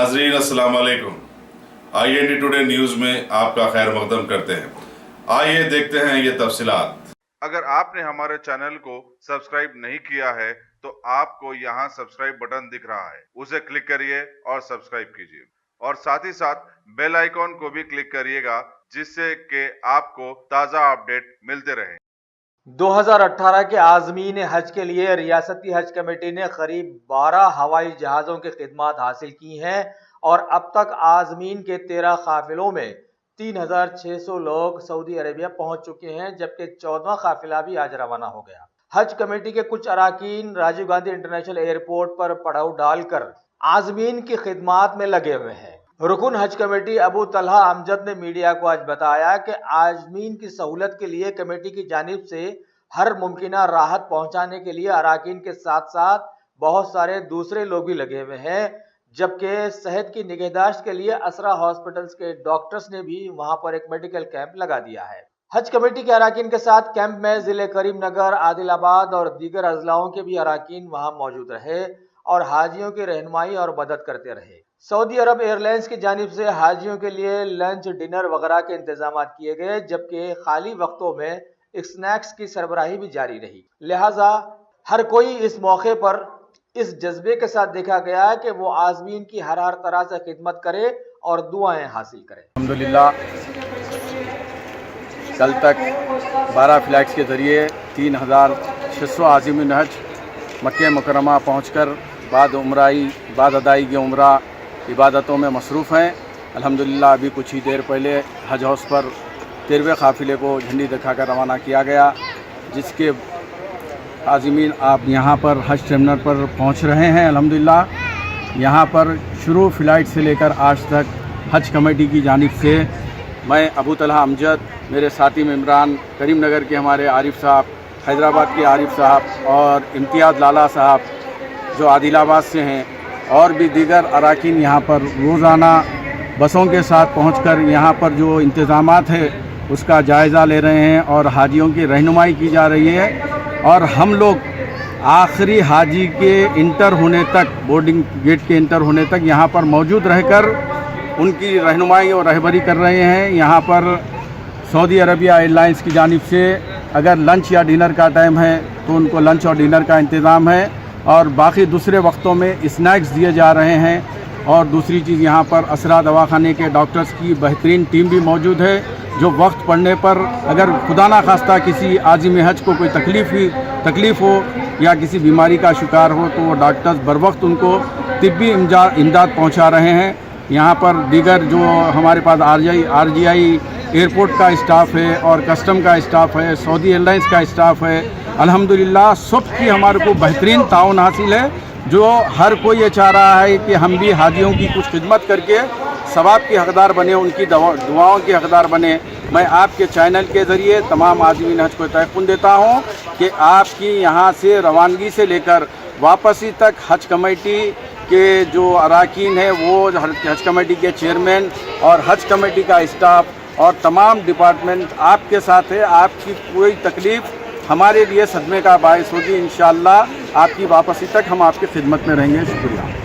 नाजरीन अस्सलाम वालेकुम। IND टुडे न्यूज़ में आपका खैर मकदम करते हैं। आइए देखते हैं ये तफसीलात। अगर आपने हमारे चैनल को सब्सक्राइब नहीं किया है तो आपको यहाँ सब्सक्राइब बटन दिख रहा है, उसे क्लिक करिए और सब्सक्राइब कीजिए और साथ ही साथ बेल आइकॉन को भी क्लिक करिएगा जिससे कि आपको ताज़ा अपडेट मिलते रहे। 2018 के आज़मीन हज के लिए रियासती हज कमेटी ने करीब 12 हवाई जहाज़ों की खिदमत हासिल की हैं और अब तक आज़मीन के 13 काफिलों में 3600 लोग सऊदी अरेबिया पहुंच चुके हैं, जबकि 14वां काफिला भी आज रवाना हो गया। हज कमेटी के कुछ अराकीन राजीव गांधी इंटरनेशनल एयरपोर्ट पर पड़ाव डालकर आज़मीन की खिदमत में लगे हुए हैं। रुकन हज कमेटी अबू तलहा अमजद ने मीडिया को आज बताया कि आज़मीन की सहूलत के लिए कमेटी की जानिब से हर मुमकिना राहत पहुंचाने के लिए अराकीन के साथ साथ बहुत सारे दूसरे लोग भी लगे हुए हैं, जबकि सेहत की निगहदाश्त के लिए असरा हॉस्पिटल्स के डॉक्टर्स ने भी वहां पर एक मेडिकल कैंप लगा दिया है। हज कमेटी के अराकीन के साथ कैंप में जिले करीमनगर, आदिलाबाद और दीगर अजलाओं के भी अराकीन वहां मौजूद रहे और हाजियों की रहनुमाई और मदद करते रहे। सऊदी अरब एयरलाइंस की जानिब से हाजियों के लिए लंच, डिनर वगैरह के इंतजाम किए गए, जबकि खाली वक्तों में स्नैक्स की सरबराही भी जारी रही। लिहाजा हर कोई इस मौके पर इस जज्बे के साथ देखा गया कि वो आज़मीन की हर तरह से खिदमत करे और दुआएं हासिल करे। अल्हम्दुलिल्लाह कल तक 12 फ़्लाइट्स के ज़रिए 3600 आज़मीन हज मक्के मुकर्रमा पहुँचकर बाद अदायगी उम्रा इबादतों में मसरूफ़ हैं। अल्हम्दुलिल्लाह अभी कुछ ही देर पहले हज हाउस पर 13वें काफ़िले को झंडी दिखाकर रवाना किया गया, जिसके आज़मीन आप यहाँ पर हज टर्मिनल पर पहुँच रहे हैं। अल्हम्दुलिल्लाह यहाँ पर शुरू फ़्लाइट से लेकर आज तक हज कमेटी की जानिब से मैं अबू तलहा अमजद, मेरे साथी मेम्बरान करीमनगर के हमारे आरिफ साहब, हैदराबाद के आरिफ साहब और इम्तियाज़ लाला साहब जो आदिलाबाद से हैं, और भी दीगर अराकीन यहाँ पर रोज़ाना बसों के साथ पहुंचकर यहाँ पर जो इंतज़ामात है उसका जायज़ा ले रहे हैं और हाजियों की रहनुमाई की जा रही है। और हम लोग आखिरी हाजी के इंटर होने तक, बोर्डिंग गेट के इंटर होने तक यहाँ पर मौजूद रहकर उनकी रहनुमाई और रहबरी कर रहे हैं। यहाँ पर सऊदी अरबिया एयरलाइंस की जानिब से अगर लंच या डिनर का टाइम है तो उनको लंच और डिनर का इंतज़ाम है और बाकी दूसरे वक्तों में स्नैक्स दिए जा रहे हैं। और दूसरी चीज़, यहाँ पर असरा दवाखाने के डॉक्टर्स की बेहतरीन टीम भी मौजूद है, जो वक्त पड़ने पर अगर खुदा ना खास्ता किसी आज़िम हज को कोई तकलीफ़ हो या किसी बीमारी का शिकार हो तो वो डॉक्टर्स बर वक्त उनको तिब्बी इमदाद पहुँचा रहे हैं। यहाँ पर दीगर जो हमारे पास RGI एयरपोर्ट का स्टाफ है और कस्टम का स्टाफ है, सऊदी एयरलाइंस का स्टाफ है। अल्हम्दुलिल्लाह सबकी हमारे को बेहतरीन ताउन हासिल है, जो हर कोई ये चाह रहा है कि हम भी हाजियों की कुछ खिदमत करके सवाब के हकदार बने, उनकी दुआओं के हकदार बने। मैं आपके चैनल के ज़रिए तमाम आज़मीन हज को तयक़ुन देता हूँ कि आपकी यहाँ से रवानगी से लेकर वापसी तक हज कमेटी के जो अराकीन हैं, वो हज कमेटी के चेयरमैन और हज कमेटी का स्टाफ और तमाम डिपार्टमेंट आपके साथ है। आपकी कोई तकलीफ़ हमारे लिए सदमे का बायस होगी। इंशाअल्लाह आपकी वापसी तक हम आपकी खिदमत में रहेंगे। शुक्रिया।